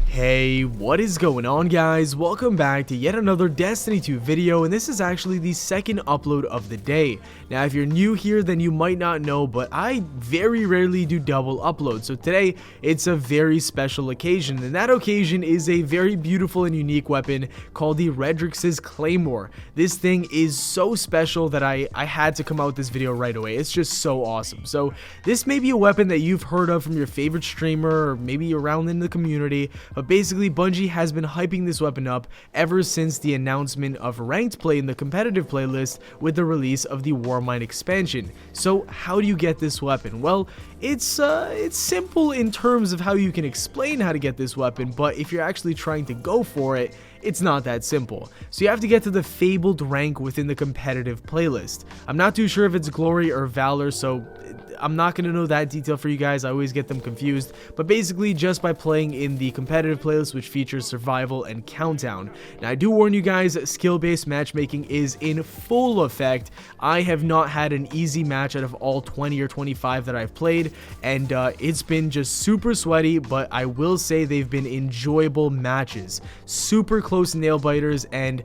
Hey, what is going on, guys? Welcome back to yet another Destiny 2 video, and this is actually the second upload of the day. Now, if you're new here, then you might not know, but I very rarely do double uploads, so today it's a very special occasion, and that occasion is a very beautiful and unique weapon called the Redrix's Claymore. This thing is so special that I had to come out with this video right away. It's just so awesome. So this may be a weapon that you've heard of from your favorite streamer, or maybe around in the community, but basically Bungie has been hyping this weapon up ever since the announcement of ranked play in the competitive playlist with the release of the Warmind expansion. So how do you get this weapon? Well, it's simple in terms of how you can explain how to get this weapon, but if you're actually trying to go for it, it's not that simple. So you have to get to the fabled rank within the competitive playlist. I'm not too sure if it's glory or valor, so I'm not going to know that detail for you guys. I always get them confused, but basically just by playing in the competitive playlist, which features survival and countdown. Now I do warn you guys, skill-based matchmaking is in full effect. I have not had an easy match out of all 20 or 25 that I've played, and it's been just super sweaty, but I will say they've been enjoyable matches. Super close nail biters, and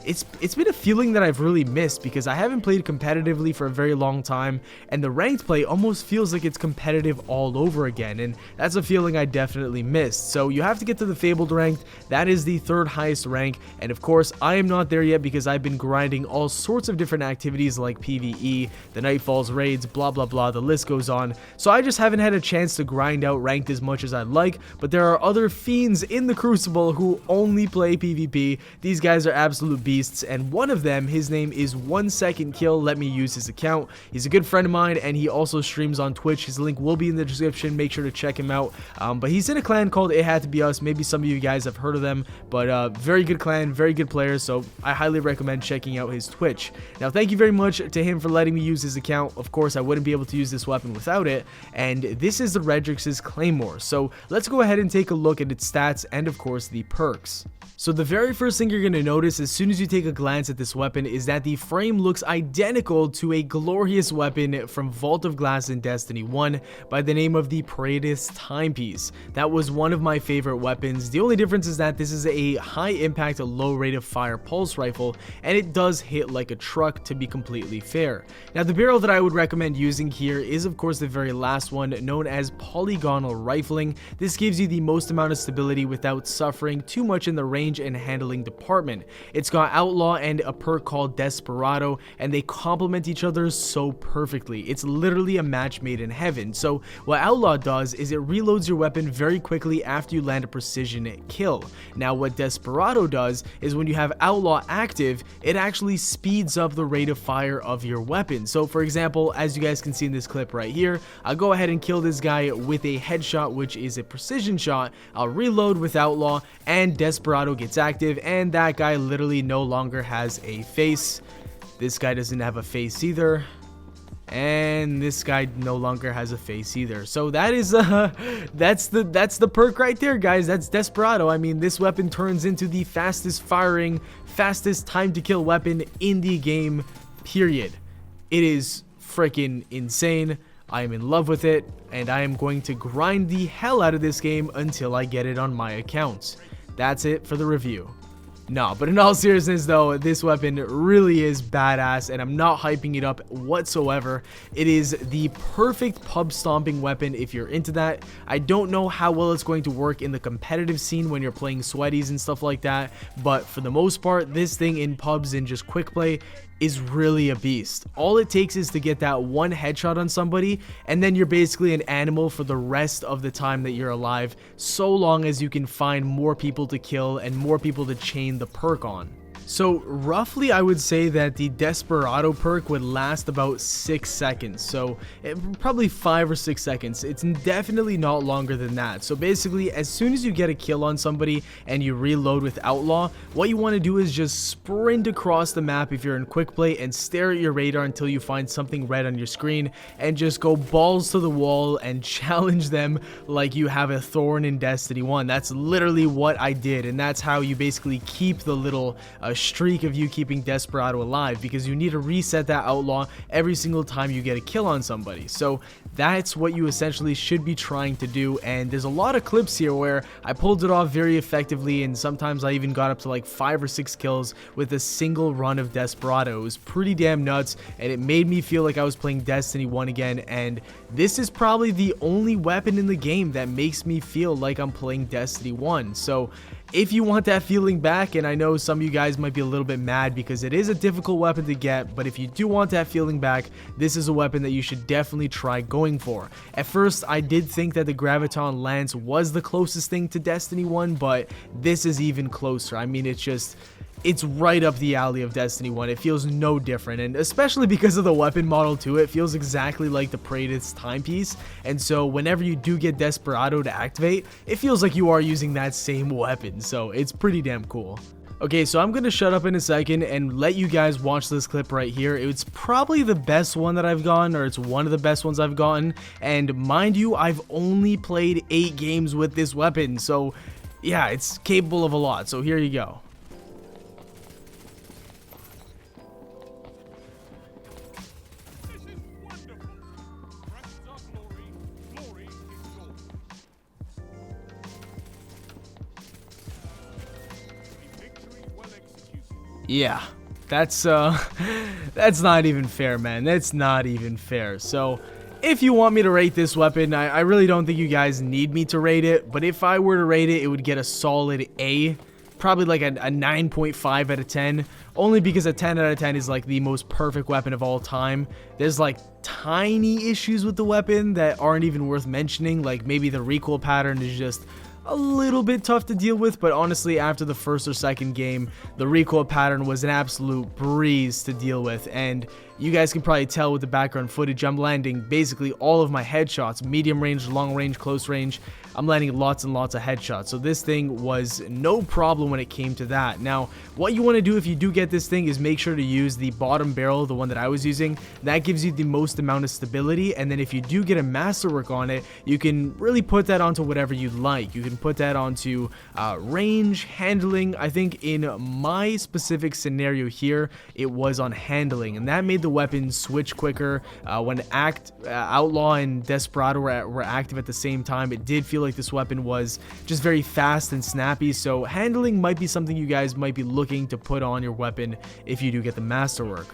it's been a feeling that I've really missed because I haven't played competitively for a very long time, and the ranked play almost feels like it's competitive all over again, and that's a feeling I definitely missed. So you have to get to the fabled ranked. That is the third highest rank, and of course I am not there yet because I've been grinding all sorts of different activities like PvE, the Nightfalls raids, blah blah blah, the list goes on. So I just haven't had a chance to grind out ranked as much as I'd like, but there are other fiends in the Crucible who only play PvP. These guys are absolute beasts, and one of them, his name is 1 Second Kill. Let me use his account. He's a good friend of mine, and he also streams on Twitch. His link will be in the description. Make sure to check him out. But he's in a clan called It Had to Be Us. Maybe some of you guys have heard of them, but very good clan, very good players, so I highly recommend checking out his Twitch. Now, thank you very much to him for letting me use his account. Of course, I wouldn't be able to use this weapon without it, and this is the Redrix's Claymore. So let's go ahead and take a look at its stats and, of course, the perks. So the very first thing you're going to notice as soon as you take a glance at this weapon is that the frame looks identical to a glorious weapon from Vault of Glass in Destiny 1 by the name of the Praetus Timepiece. That was one of my favorite weapons. The only difference is that this is a high impact, low rate of fire pulse rifle, and it does hit like a truck, to be completely fair. Now the barrel that I would recommend using here is of course the very last one, known as polygonal rifling. This gives you the most amount of stability without suffering too much in the range and handling department. It's got Outlaw and a perk called Desperado, and they complement each other so perfectly. It's literally a match made in heaven. So what Outlaw does is it reloads your weapon very quickly after you land a precision kill. Now what Desperado does is when you have Outlaw active, it actually speeds up the rate of fire of your weapon. So for example, as you guys can see in this clip right here, I'll go ahead and kill this guy with a headshot, which is a precision shot. I'll reload with Outlaw, and Desperado gets active, and that guy literally no longer has a face. This guy doesn't have a face either, and this guy no longer has a face either. So that is that's the perk right there, guys. That's Desperado. I mean, this weapon turns into the fastest firing, fastest time to kill weapon in the game, period. It is freaking insane. I am in love with it, and I am going to grind the hell out of this game until I get it on my account. That's it for the review. No, but in all seriousness though, this weapon really is badass, and I'm not hyping it up whatsoever. It is the perfect pub stomping weapon if you're into that. I don't know how well it's going to work in the competitive scene when you're playing sweaties and stuff like that, but for the most part, this thing in pubs and just quick play is really a beast. All it takes is to get that one headshot on somebody, and then you're basically an animal for the rest of the time that you're alive, so long as you can find more people to kill and more people to chain the perk on. So roughly I would say that the Desperado perk would last about 6 seconds, so probably 5 or 6 seconds. It's definitely not longer than that. So basically, as soon as you get a kill on somebody and you reload with Outlaw, what you want to do is just sprint across the map if you're in quick play and stare at your radar until you find something red on your screen, and just go balls to the wall and challenge them like you have a thorn in Destiny 1. That's literally what I did, and that's how you basically keep the little streak of you keeping Desperado alive, because you need to reset that outlaw every single time you get a kill on somebody. So that's what you essentially should be trying to do, and there's a lot of clips here where I pulled it off very effectively, and sometimes I even got up to like 5 or 6 kills with a single run of Desperado. It was pretty damn nuts, and it made me feel like I was playing Destiny 1 again, and this is probably the only weapon in the game that makes me feel like I'm playing Destiny 1. So if you want that feeling back, and I know some of you guys might be a little bit mad because it is a difficult weapon to get, but if you do want that feeling back, this is a weapon that you should definitely try going for. At first, I did think that the Graviton Lance was the closest thing to Destiny 1, but this is even closer. I mean, it's right up the alley of Destiny 1. It feels no different, and especially because of the weapon model too, it feels exactly like the Praetor's timepiece, and so whenever you do get Desperado to activate, it feels like you are using that same weapon, so it's pretty damn cool. Okay, so I'm gonna shut up in a second and let you guys watch this clip right here. It's probably the best one that I've gotten, or it's one of the best ones I've gotten, and mind you, I've only played 8 games with this weapon, so yeah, it's capable of a lot, so here you go. Yeah, that's not even fair, man. That's not even fair. So if you want me to rate this weapon, I really don't think you guys need me to rate it, but if I were to rate it, it would get a solid A, probably like a 9.5 out of 10, only because a 10 out of 10 is like the most perfect weapon of all time. There's like tiny issues with the weapon that aren't even worth mentioning, like maybe the recoil pattern is just a little bit tough to deal with, but honestly, after the first or second game, the recoil pattern was an absolute breeze to deal with, and you guys can probably tell with the background footage, I'm landing basically all of my headshots, medium range, long range, close range. I'm landing lots and lots of headshots, so this thing was no problem when it came to that. Now, what you want to do if you do get this thing is make sure to use the bottom barrel, the one that I was using. That gives you the most amount of stability, and then if you do get a masterwork on it, you can really put that onto whatever you like. You can put that onto range, handling. I think in my specific scenario here, it was on handling, and that made the weapon switch quicker. When Outlaw and Desperado were active at the same time, it did feel like this weapon was just very fast and snappy, so handling might be something you guys might be looking to put on your weapon if you do get the masterwork.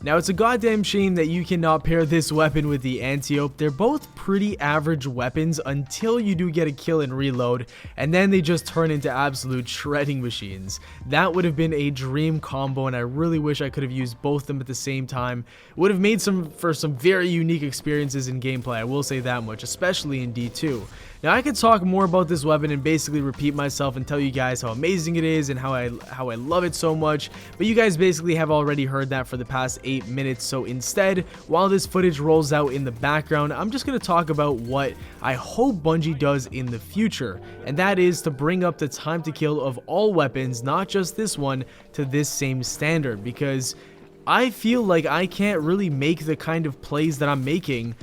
Now, it's a goddamn shame that you cannot pair this weapon with the Antiope. They're both pretty average weapons until you do get a kill and reload, and then they just turn into absolute shredding machines. That would have been a dream combo, and I really wish I could have used both of them at the same time. It would have made for some very unique experiences in gameplay, I will say that much, especially in D2. Now, I could talk more about this weapon and basically repeat myself and tell you guys how amazing it is and how I love it so much, but you guys basically have already heard that for the past 8 minutes, so instead, while this footage rolls out in the background, I'm just going to talk about what I hope Bungie does in the future, and that is to bring up the time to kill of all weapons, not just this one, to this same standard, because I feel like I can't really make the kind of plays that I'm making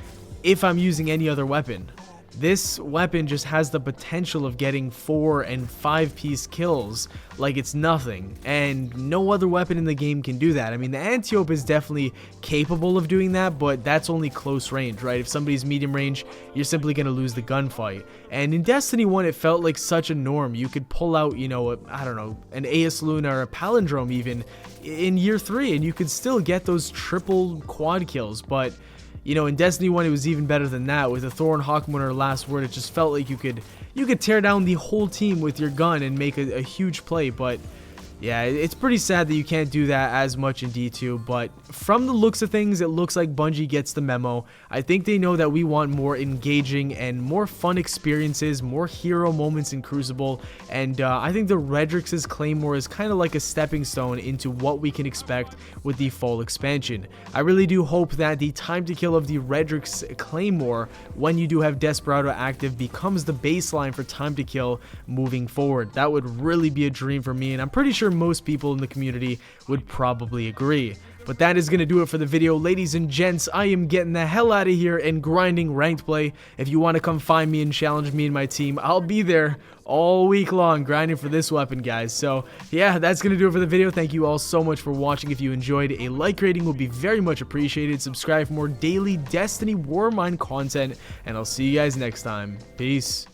if I'm using any other weapon. This weapon just has the potential of getting 4 and 5 piece kills like it's nothing, and no other weapon in the game can do that. I mean, the Antiope is definitely capable of doing that, but that's only close range, right? If somebody's medium range, you're simply going to lose the gunfight. And in Destiny 1, it felt like such a norm. You could pull out, you know, I don't know, an AS Luna or a Palindrome even in year 3, and you could still get those triple quad kills, but you know, in Destiny 1, it was even better than that. With the Thor and Hawkmoon or Last Word, it just felt like you could tear down the whole team with your gun and make a huge play, but yeah, it's pretty sad that you can't do that as much in D2, but from the looks of things, it looks like Bungie gets the memo. I think they know that we want more engaging and more fun experiences, more hero moments in Crucible, and I think the Redrix's Claymore is kind of like a stepping stone into what we can expect with the fall expansion. I really do hope that the time to kill of the Redrix Claymore, when you do have Desperado active, becomes the baseline for time to kill moving forward. That would really be a dream for me, and I'm pretty sure most people in the community would probably agree. But that is going to do it for the video, ladies and gents. I am getting the hell out of here and grinding ranked play. If you want to come find me and challenge me and my team, I'll be there all week long grinding for this weapon, guys. So yeah, that's going to do it for the video. Thank you all so much for watching. If you enjoyed, a like rating would be very much appreciated. Subscribe for more daily Destiny Warmind content, and I'll see you guys next time. Peace.